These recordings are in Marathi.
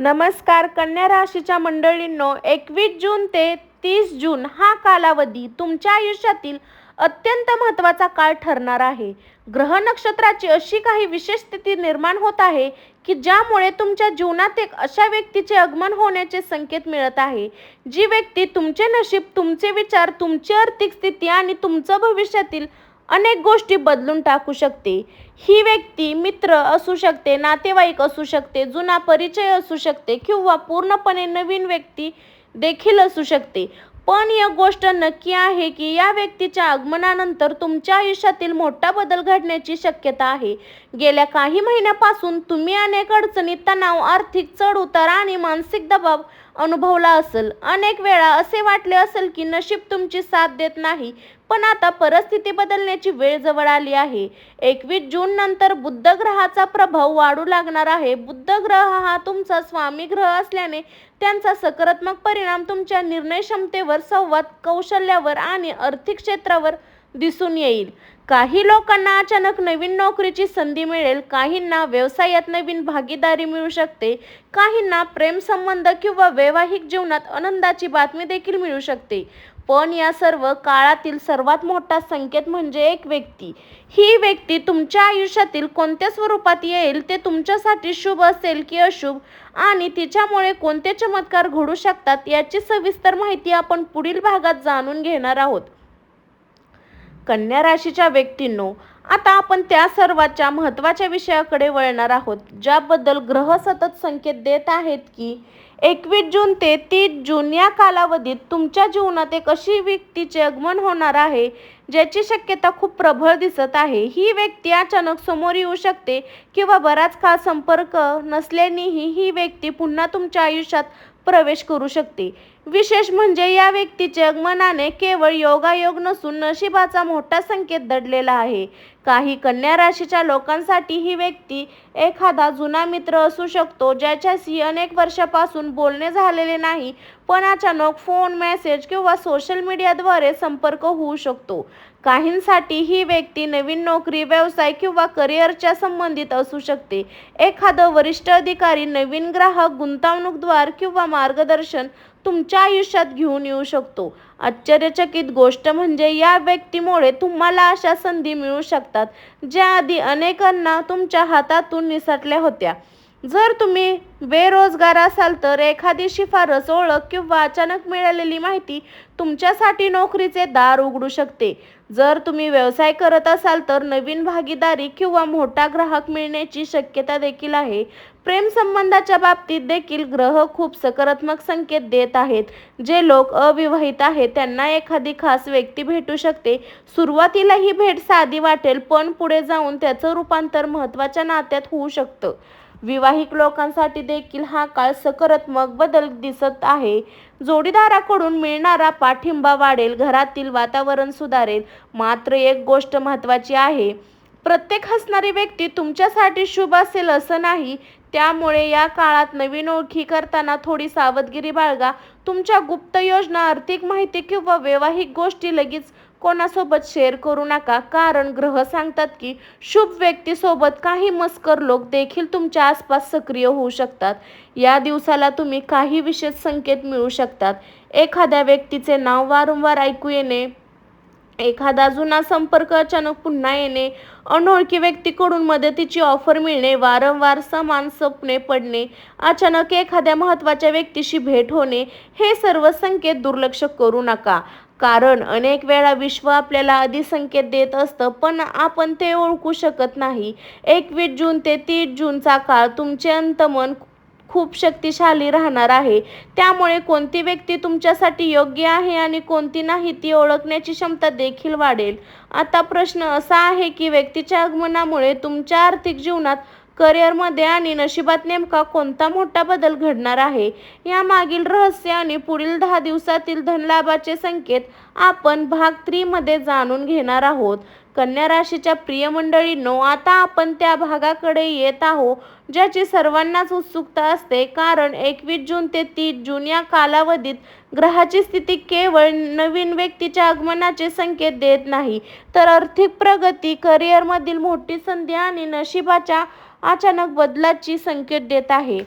नमस्कार कन्या राशीच्या मंडळींनो, 21 जून ते 30 जून हा कालावधी तुमच्या आयुष्यातील अत्यंत महत्त्वाचा काळ ठरणार आहे. ग्रह नक्षत्राची अशी काही विशेष स्थिती निर्माण होत आहे की ज्यामुळे तुमच्या जीवनात एक अशा व्यक्तीचे आगमन होण्याचे संकेत मिळत आहे, जी व्यक्ती तुमचे नशीब, तुमचे विचार, तुमची आर्थिक स्थिती आणि तुमचं भविष्यातील अनेक गोष्टी बदलून टाकू शकते. ही व्यक्ती मित्र असू शकते, नातेवाईक असू शकते, जुना परिचय असू शकते किंवा पूर्णपणे नवीन व्यक्ती देखील असू शकते. पण एक गोष्ट नक्की आहे की या व्यक्तीच्या आगमनानंतर तुमच्या आयुष्यातील मोठा बदल घडण्याची शक्यता आहे. गेल्या काही महिन्यापासून तुम्ही अनेक अडचणी, तणाव, आर्थिक चढ-उतार आणि मानसिक दबाव अनुभवला असेल. अनेक वेळा असे वाटले असेल की नशीब तुमची साथ देत नाही, पण आता परिस्थिती बदलण्याची वेळ जवळ आली आहे. 21 जून नंतर बुध ग्रहाचा प्रभाव वाढू लागणार आहे. बुध ग्रह हा तुमचा स्वामी ग्रह असल्याने त्यांचा सकारात्मक परिणाम तुमच्या निर्णय क्षमतेवर, संवाद कौशल्यावर आणि आर्थिक क्षेत्रावर दिसून येईल. काही लोकांना अचानक नवीन नोकरीची संधी मिळेल, काहींना व्यवसायात नवीन भागीदारी मिळू शकते, काहींना प्रेमसंबंध किंवा वैवाहिक जीवनात आनंदाची बातमी देखील मिळू शकते. पण या सर्व काळातील सर्वात मोठा संकेत म्हणजे एक व्यक्ती. ही व्यक्ती तुमच्या आयुष्यातील कोणत्या स्वरूपात येईल, ते तुमच्यासाठी शुभ असेल की अशुभ, आणि तिच्यामुळे कोणते चमत्कार घडू शकतात याची सविस्तर माहिती आपण पुढील भागात जाणून घेणार आहोत. कन्या राशीच्या व्यक्तींनो, आता आपण त्या सर्वाच्या महत्त्वाच्या विषयाकडे वळणार आहोत, ज्याबद्दल ग्रह सतत संकेत देत आहेत की 21 जून ते 30 जून या कालावधीत तुमच्या जीवनात एक अशी व्यक्तीचे आगमन होणार आहे ज्याची शक्यता खूप प्रबळ दिसत आहे. ही व्यक्ती अचानक समोर येऊ शकते किंवा बराच काळ संपर्क नसल्यानेही ही व्यक्ती पुन्हा तुमच्या आयुष्यात प्रवेश करू शकते. विशेष म्हणजे या व्यक्तीच्या आगमनाने केवळ योगायोग नसून नशिबाचा मोठा संकेत दडलेला आहे. काही कन्या राशीच्या लोकांसाठी ही व्यक्ती एखादा जुना मित्र असू शकतो, ज्याच्याशी अनेक वर्षापासून बोलणे झालेले नाही, पण अचानक फोन, मेसेज किंवा सोशल मीडियाद्वारे संपर्क होऊ शकतो. काहींसाठी ही व्यक्ती नवीन नोकरी, व्यवसाय किंवा करिअरच्या संबंधित असू शकते. एखादा वरिष्ठ अधिकारी, नवीन ग्राहक, गुंतवणूकदार किंवा मार्गदर्शन तुमच्या आयुष्यात घेऊन येऊ शकतो. आश्चर्यचकित गोष्ट म्हणजे या व्यक्तीमुळे तुम्हाला अशा संधी मिळू शकतात ज्या आधी अनेकांना तुमच्या हातातून निसटल्या होत्या. जर तुम्ही बेरोजगार असाल तर एखादी शिफारस, ओळख किंवा अचानक मिळालेली माहिती तुमच्यासाठी नोकरीचे दार उघडू शकते. जर तुम्ही व्यवसाय करत असाल तर नवीन भागीदारी किंवा मोठा ग्राहक मिळण्याची शक्यता देखील आहे. प्रेमसंबंधाच्या बाबतीत देखील ग्रह खूप सकारात्मक संकेत देत आहेत. जे लोक अविवाहित आहेत त्यांना एखादी खास व्यक्ती भेटू शकते. सुरुवातीला ही भेट साधी वाटेल, पण पुढे जाऊन त्याचं रूपांतर महत्त्वाच्या नात्यात होऊ शकतं. विवाहिक लोकांसाठी देखील हा काळ सकारात्मक बदल दिसत आहे. जोडीदाराकडून मिळणारा पाठिंबा वाढेल, घरातील वातावरण सुधारेल. मात्र एक गोष्ट महत्त्वाची आहे, प्रत्येक हसणारी व्यक्ती तुमच्यासाठी शुभ असेल असं नाही. त्यामुळे या काळात नवीन ओळखी करताना थोडी सावधगिरी बाळगा. तुमच्या गुप्त योजना, आर्थिक माहिती किंवा वैवाहिक गोष्टी लगेच कोणासोबत शेअर करू नका, कारण ग्रह सांगतात की शुभ व्यक्तीसोबत काही मस्कर लोक देखील तुमच्या आसपास सक्रिय होऊ शकतात. या दिवसाला तुम्ही काही विशेष संकेत मिळू शकतात. एखाद्या व्यक्तीचे नाव वारंवार ऐकू येणे, एखादा जुना संपर्क अचानक पुन्हा येणे, अनोळखी व्यक्तीकडून मदतीची ऑफर मिळणे, वारंवार समान स्वप्ने पडणे, अचानक एखाद्या महत्त्वाच्या व्यक्तीशी भेट होणे, हे सर्व संकेत दुर्लक्ष करू नका. कारण अनेक वेळा विश्व आपल्याला आधी संकेत देत असतं, पण आपण ते ओळखू शकत नाही. 21 जून ते 30 जूनचा काळ तुमचे अंतर्मन खूप शक्तिशाली राहणार आहे. त्यामुळे कोणती व्यक्ती तुमच्यासाठी योग्य आहे आणि कोणती नाही ती ओळखण्याची क्षमता देखील वाढेल. आता प्रश्न असा आहे की व्यक्तीच्या आगमनामुळे तुमच्या आर्थिक जीवनात, करिअरमध्ये आणि नशिबात नेमका कोणता मोठा बदल घडणार आहे. यामागील रहस्य आणि पुढील 10 दिवसातील धनलाभाचे संकेत आपण भाग 3 मध्ये जाणून घेणार आहोत. कन्या राशीच्या प्रिय मंडळींनो, आता आपण त्या भागाकडे येत आहोत ज्याची सर्वांनाच उत्सुकता असते. कारण 21 जून ते 30 जून या कालावधीत ग्रहाची स्थिती केवळ नवीन व्यक्तीच्या आगमनाचे संकेत देत नाही, तर आर्थिक प्रगती, करिअरमधील मोठी संधी आणि नशिबाच्या अचानक बदलाची संकेत देत आहे.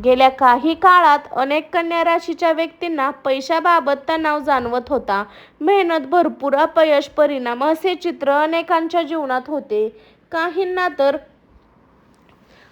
गेल्या काही काळात अनेक कन्या राशीच्या व्यक्तींना पैशाबाबत तणाव जाणवत होता. मेहनत भरपूर, अपयश, परिणाम असे चित्र अनेकांच्या जीवनात होते. काहींना तर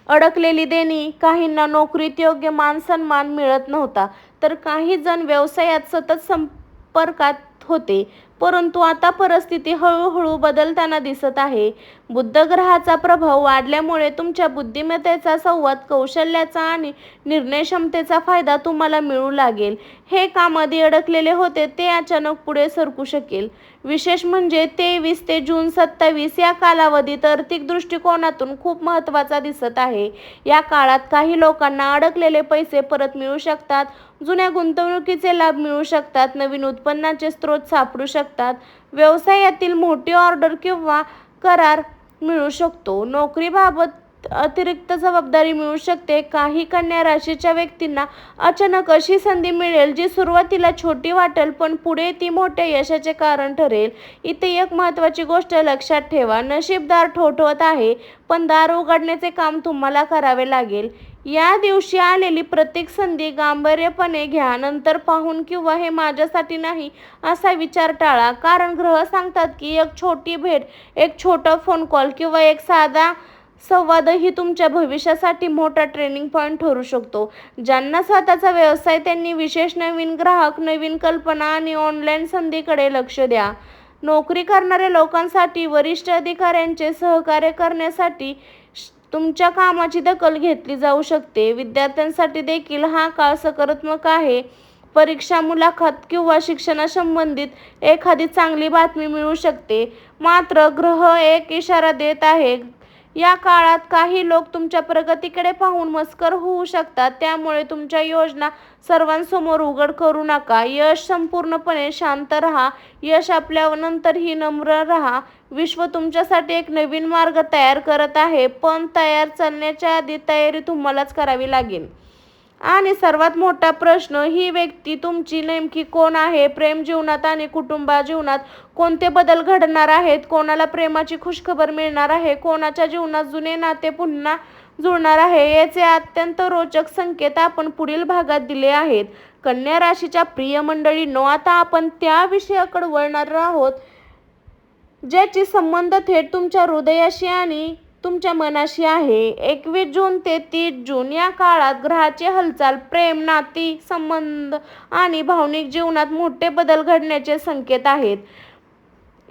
अडकलेली देणी, काहींना नोकरीत योग्य मान-सन्मान मिळत नव्हता, तर काही जण व्यवसायात सतत संपर्कात होते. परंतु आता परिस्थिती हळूहळू बदलताना दिसत आहे. बुध ग्रहाचा प्रभाव वाढल्यामुळे तुमच्या बुद्धिमत्तेचा, संवाद कौशल्याचा आणि निर्णय क्षमतेचा फायदा तुम्हाला मिळू लागेल. हे काम आधी अडकलेले होते ते अचानक पुढे सरकू शकेल. विशेष म्हणजे 23 ते जून 27 या कालावधीत आर्थिक दृष्टिकोनातून खूप महत्त्वाचा दिसत आहे. या काळात काही लोकांना अडकलेले पैसे परत मिळू शकतात, जुन्या गुंतवणुकीचे लाभ मिळू शकतात, नवीन उत्पन्नाचे स्रोत सापडू शकतात, व्यवसायातील मोठी ऑर्डर किंवा करार मिळू शकतो, नोकरीबाबत अतिरिक्त जबाबदारी मिळू शकते. काही कन्या राशीच्या व्यक्तींना अचानक अशी संधी मिळेल जी सुरुवातीला छोटी वाटेल, पण पुढे ती मोठ्या यशाचे कारण ठरेल. इथे एक महत्त्वाची गोष्ट लक्षात ठेवा, नशीबदार ठोठवत आहे, पण दार उघडण्याचे काम तुम्हाला करावे लागेल. या दिवशी आलेली प्रत्येक संधी गांभीर्यपणे घ्या. नंतर पाहून किंवा हे माझ्यासाठी नाही असा विचार टाळा, कारण ग्रह सांगतात की एक छोटी भेट, एक छोटा फोन कॉल किंवा एक साधा संवादही तुमच्या भविष्यासाठी मोठा ट्रेनिंग पॉईंट ठरू शकतो. ज्यांना स्वतःचा व्यवसाय त्यांनी विशेष नवीन ग्राहक, नवीन कल्पना आणि ऑनलाईन संधीकडे लक्ष द्या. नोकरी करणाऱ्या लोकांसाठी वरिष्ठ अधिकाऱ्यांचे सहकार्य करण्यासाठी तुमच्या कामाची दखल घेतली जाऊ शकते. विद्यार्थ्यांसाठी देखील हा काळ सकारात्मक आहे. परीक्षा, मुलाखत किंवा शिक्षणासंबंधित एखादी चांगली बातमी मिळू शकते. मात्र ग्रह एक इशारा देत आहे, या काळात काही लोक तुमच्या प्रगतीकडे पाहून मस्कर होऊ शकतात, त्यामुळे तुमच्या योजना सर्वांसमोर उघड करू नका. संपूर्णपणे शांत राहा. यश आपल्यानंतरही नम्र राहा. विश्व तुमच्यासाठी एक नवीन मार्ग तयार करत आहे, पण तयार चालण्याच्या आधी तयारी तुम्हालाच करावी लागेल. आणि सर्वात मोठा प्रश्न, ही व्यक्ती तुमची नेमकी कोण आहे? प्रेम जीवनात आणि कुटुंबा जीवनात कोणते बदल घडणार आहेत? कोणाला प्रेमाची खुशखबर मिळणार आहे? कोणाच्या जीवनात जुने नाते पुन्हा जुळणार आहे? याचे अत्यंत रोचक संकेत आपण पुढील भागात दिले आहेत. कन्या राशीच्या प्रिय मंडळींनो, आता आपण त्या विषयाकडे वळणार आहोत ज्याची संबंध थेट तुमच्या हृदयाशी आणि तुमच्या मनाशी आहे. 21 जून ते 30 जून या काळात ग्रहाची हालचाल प्रेम, नाती, संबंध आणि भावनिक जीवनात मोठे बदल घडण्याचे संकेत आहेत.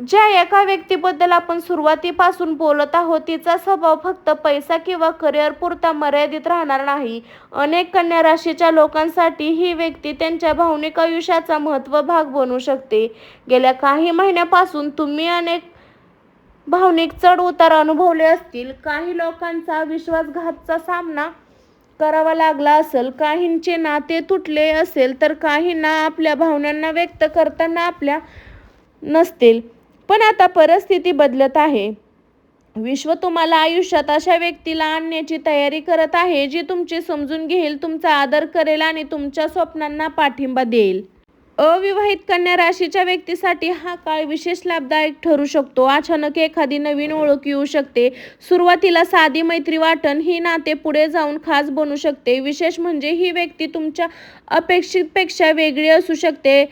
ज्या एका व्यक्तीबद्दल आपण सुरुवातीपासून बोलत आहोत, तिचा स्वभाव फक्त पैसा किंवा करिअर पुरता मर्यादित राहणार नाही. अनेक कन्या राशीच्या लोकांसाठी ही व्यक्ती त्यांच्या भावनिक आयुष्याचा महत्त्वाचा भाग बनू शकते. गेल्या काही महिन्यांपासून तुम्ही अनेक भावनिक चढ-उतार अनुभवले असतील. काही लोकांचा विश्वासघाताचा सामना करावा लागला असेल, काहींचे नाते तुटले असेल, तर काहींना आपल्या भावनांना व्यक्त करताना आपल्या नसतील. पण आता परिस्थिती बदलत आहे. विश्व तुम्हाला आयुष्यात अशा व्यक्तीला आणण्याची तयारी करत आहे जी तुमची समजून घेईल, तुमचा आदर करेल आणि तुमच्या स्वप्नांना पाठिंबा देईल. अविवाहित कन्या राशीच्या व्यक्तीसाठी हा काळ विशेष लाभदायक ठरू शकतो. अचानक एखादी नवीन ओळख येऊ शकते. सुरुवातीला साधी मैत्री वाटण ही नाते पुढे जाऊन खास बनू शकते. विशेष म्हणजे ही व्यक्ती तुमच्या अपेक्षेपेक्षा वेगळी असू शकते.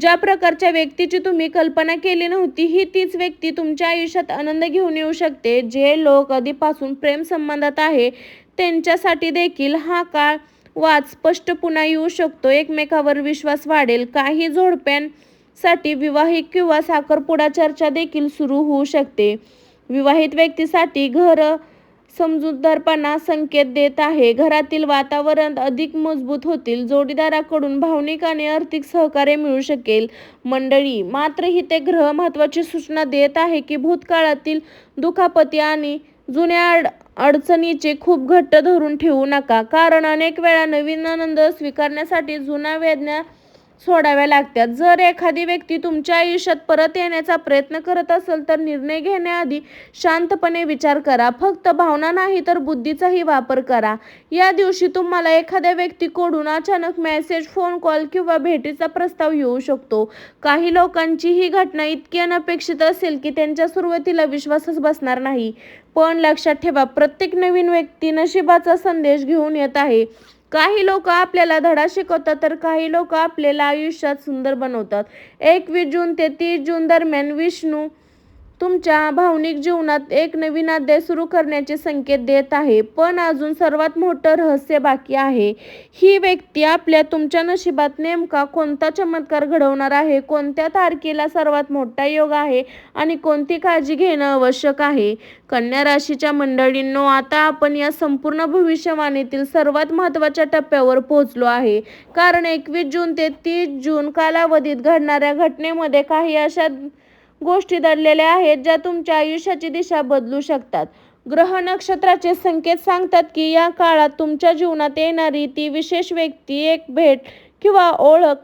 ज्या प्रकारच्या व्यक्तीची तुम्ही कल्पना केली नव्हती, ही तीच व्यक्ती तुमच्या आयुष्यात आनंद घेऊन येऊ शकते. जे लोक आधीपासून प्रेम संबंधात आहे त्यांच्यासाठी देखील हा काळ वाद स्पष्ट पुन्हा येऊ शकतो. एकमेकावर विश्वास वाढेल. काही जोडप्यांसाठी विवाहिक किंवा साखरपुडा चर्चा देखील सुरू होऊ शकते. विवाहित व्यक्तीसाठी घर समजूतदारपणा संकेत देत आहे. घरातील वातावरण अधिक मजबूत होतील. जोडीदाराकडून भावनिक आणि आर्थिक सहकार्य मिळू शकेल. मंडळी, मात्र इथे ग्रह महत्त्वाची सूचना देत आहे की भूतकाळातील दुखापती आणि जुन्या अडचणीचे खूप घट्ट धरून ठेवू नका, कारण अनेक वेळा नवीन आनंद स्वीकारण्यासाठी जुन्या वेदना सोडाव्या लागतात. जर एखादी व्यक्ती तुमच्या आयुष्यात परत येण्याचा प्रयत्न करत असेल तर निर्णय घेण्याआधी शांतपणे विचार करा. फक्त भावना नाही तर बुद्धीचाही वापर करा. या दिवशी तुम्हाला एखाद्या व्यक्तीकडून अचानक मेसेज, फोन कॉल किंवा भेटीचा प्रस्ताव येऊ शकतो. काही लोकांची ही घटना इतकी अनपेक्षित असेल की त्यांच्या सुरुवातीला विश्वासच बसणार नाही. पण लक्षात ठेवा, प्रत्येक नवीन व्यक्ती नशिबाचा संदेश घेऊन येत आहे. काही लोक आपल्याला धडा शिकवतात तर काही लोक आपल्याला आयुष्यात सुंदर बनवतात. 21 जून ते 30 जून दरम्यान विष्णू तुमच्या भावनिक जीवनात एक नवीन अध्याय सुरू करण्याचे संकेत देत आहे. पण अजून सर्वात मोठं रहस्य बाकी आहे. ही व्यक्ती आपल्या तुमच्या नशिबात नेमका कोणता चमत्कार घडवणार आहे, कोणत्या तारखेला सर्वात मोठा योग आहे आणि कोणती काळजी घेणं आवश्यक आहे. कन्या राशीच्या मंडळींनो, आता आपण या संपूर्ण भविष्यवाणीतील सर्वात महत्त्वाच्या टप्प्यावर पोहोचलो आहे. कारण 21 जून ते 30 जून कालावधीत घडणाऱ्या घटनेमध्ये काही अशा गोष्टी दडलेल्या आहेत ज्या तुमच्या आयुष्याची दिशा बदलू शकतात. ग्रह नक्षत्राचे संकेत सांगतात की या काळात तुमच्या जीवनात येणारी ती विशेष व्यक्ती, एक भेट किंवा ओळख,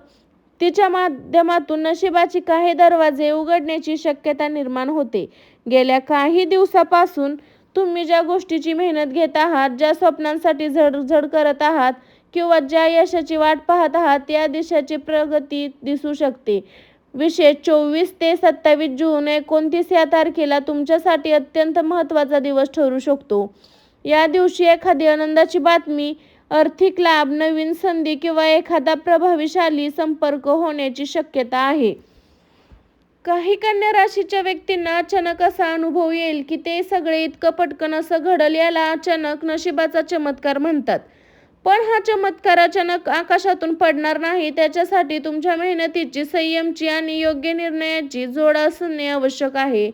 तिच्या माध्यमातून नशिबाची काही दरवाजे उघडण्याची शक्यता निर्माण होते. गेल्या काही दिवसापासून तुम्ही ज्या गोष्टीची मेहनत घेत आहात, ज्या स्वप्नांसाठी झडझड करत आहात किंवा ज्या यशाची वाट पाहत आहात, या दिशेची प्रगती दिसू शकते. विशेष 24 ते 27 जून 29 या तारखेला तुमच्यासाठी अत्यंत महत्त्वाचा दिवस ठरू शकतो. या दिवशी एखादी आनंदाची बातमी, आर्थिक लाभ, नवीन संधी किंवा एखादा प्रभावशाली संपर्क होण्याची शक्यता आहे. काही कन्या राशीच्या व्यक्तींना अचानक असा अनुभव येईल की ते सगळे इतकं पटकन असं घडलं, याला अचानक नशिबाचा चमत्कार म्हणतात. पण हा चमत्कार अचानक आकाशातून पडणार नाही. त्याच्यासाठी तुमच्या मेहनतीची, संयमाची आणि योग्य निर्णयाची जोड असणे आवश्यक आहे.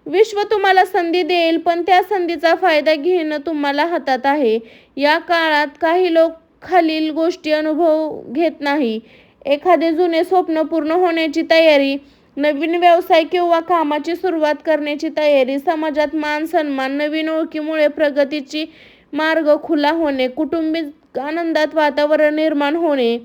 विश्व तुम्हाला संधी देईल, पण त्या संधीचा फायदा घेणं तुम्हाला हातात आहे. या काळात काही लोक खालील गोष्टी अनुभव घेत नाही: एखादे जुने स्वप्न पूर्ण होण्याची तयारी, नवीन व्यवसाय किंवा कामाची सुरुवात करण्याची तयारी, समाजात मान सन्मान, नवीन ओळखीमुळे प्रगतीची मार्ग खुला होणे, कौटुंबिक आनंदात वातावरण निर्माण होणे.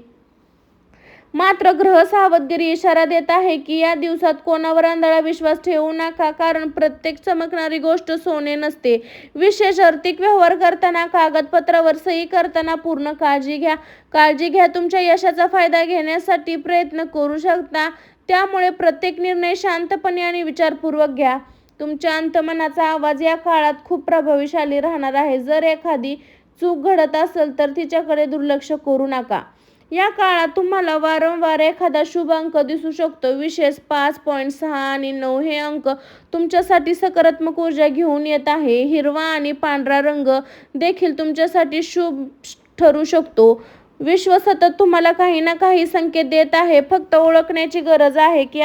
मात्र ग्रह सावधगिरी इशारा देत आहे की या दिवसात कोणावर आंधळा विश्वास ठेवू नका, कारण प्रत्येक चमकणारी गोष्ट सोने नसते. विशेष आर्थिक व्यवहार करताना, कागदपत्रावर सही करताना पूर्ण काळजी घ्या. तुमच्या यशाचा फायदा घेण्यासाठी प्रयत्न करू शकता, त्यामुळे प्रत्येक निर्णय शांतपणे आणि विचारपूर्वक घ्या. तुमच्या अंतर्मनाचा आवाज या काळात खूप प्रभावशाली राहणार आहे. जर एखादी चूक घडत असेल तर तिच्याकडे दुर्लक्ष करू नका. या काळात तुम्हाला वारंवार एखादा शुभ अंक दिसू शकतो. विशेष 5.6 आणि 9 हे अंक तुमच्यासाठी सकारात्मक ऊर्जा घेऊन येत आहे. हिरवा आणि पांढरा रंग देखील तुमच्यासाठी शुभ ठरू शकतो. विश्व सतत तुम्हाला काही ना काही संकेत देत आहे. फक्त ओळखण्याची गरज आहे की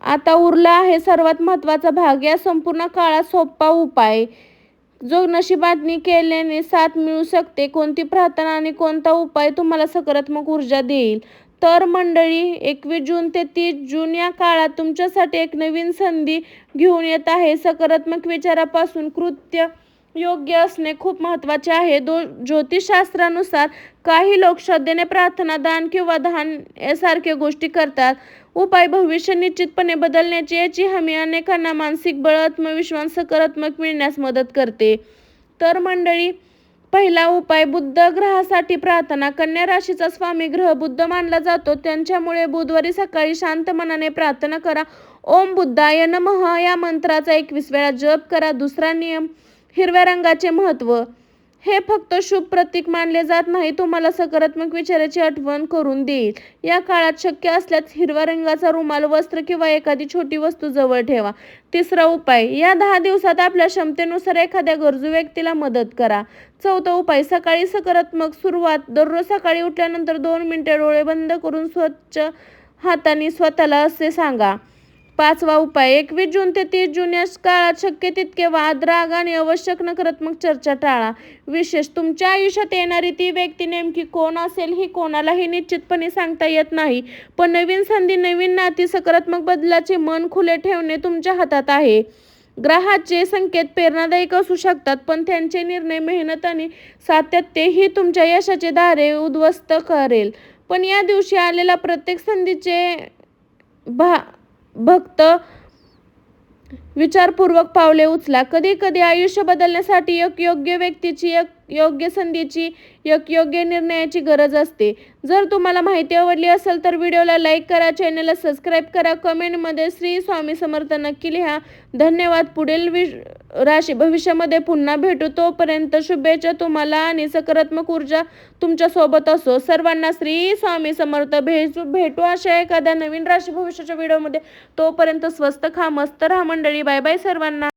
आता उरला आहे सर्वात महत्त्वाचा भाग. या संपूर्ण काळात सोपा उपाय जो नशिबाने केल्याने साथ मिळू शकते. कोणती प्रार्थना आणि कोणता उपाय तुम्हाला सकारात्मक ऊर्जा देईल? तर मंडळी, 21 जून ते 30 जून या काळात तुमच्यासाठी एक नवीन संधी घेऊन येत आहे. सकारात्मक विचारापासून कृत्य योग्य असणे खूप महत्त्वाचे आहे. ज्योतिषशास्त्रानुसार काही लोक श्रद्धेने प्रार्थना, दान किंवा दान यासारख्या गोष्टी करतात. उपाय भविष्य निश्चितपणे बदलण्याची याची हमी अनेकांना मानसिक बळ, आत्मविश्वास, सकारात्मक मिळण्यास मदत करते. तर मंडळी, पहिला उपाय, बुध ग्रहासाठी प्रार्थना. कन्या राशीचा स्वामी ग्रह बुध मानला जातो. त्यांच्यामुळे बुधवारी सकाळी शांत मनाने प्रार्थना करा. ओम बुद्धाय नमः या मंत्राचा 21 वेळा जप करा. दुसरा नियम, हिरव्या रंगाचे महत्त्व. हे फक्त शुभ प्रतीक मानले जात नाही, तुम्हाला सकारात्मक विचाराची आठवण करून देईल. या काळात शक्य असल्यास हिरव्या रंगाचा रुमाल, वस्त्र किंवा एखादी छोटी वस्तू जवळ ठेवा. तिसरा उपाय, या 10 दिवसात आपल्या क्षमतेनुसार एखाद्या गरजू व्यक्तीला मदत करा. चौथा उपाय, सकाळी सकारात्मक सुरुवात. दररोज सकाळी उठल्यानंतर 2 मिनिटे डोळे बंद करून स्वच्छ हातांनी स्वतःला असे सांगा. पाचवा उपाय, 21 जून ते 30 जून या काळात शक्य तितके वाद, राग आणि आवश्यक नकारात्मक चर्चा टाळा. विशेष तुमच्या आयुष्यात येणारी ती व्यक्ती नेमकी कोण असेल ही कोणालाही निश्चितपणे सांगता येत नाही. पण नवीन संधी, नवीन नाती, सकारात्मक बदलाचे मन खुले ठेवणे तुमच्या हातात आहे. ग्रहाचे संकेत प्रेरणादायक असू शकतात, पण त्यांचे निर्णय, मेहनत आणि सातत्य ही तुमच्या यशाचे दारे उद्ध्वस्त करेल. पण या दिवशी आलेल्या प्रत्येक संधीचे फक्त विचारपूर्वक पावले उचला. कधी कधी आयुष्य बदलण्यासाठी एक योग्य व्यक्तीची एक योग्य संधीची योग्य निर्णयाची गरज असते. जर तुम्हाला माहिती आवडली असेल तर व्हिडिओला लाईक करा, चॅनलला सबस्क्राईब करा, कमेंटमध्ये श्री स्वामी समर्थ नक्की लिहा. धन्यवाद. पुढील राशी भविष्यामध्ये पुन्हा भेटू. तोपर्यंत शुभेच्छा तुम्हाला आणि सकारात्मक ऊर्जा तुमच्या सोबत असो. सर्वांना श्री स्वामी समर्थ. भेटू अशा एखाद्या नवीन राशी भविष्याच्या व्हिडिओमध्ये. तोपर्यंत स्वस्त खा, मस्त राहा मंडळी. बाय बाय सर्वांना.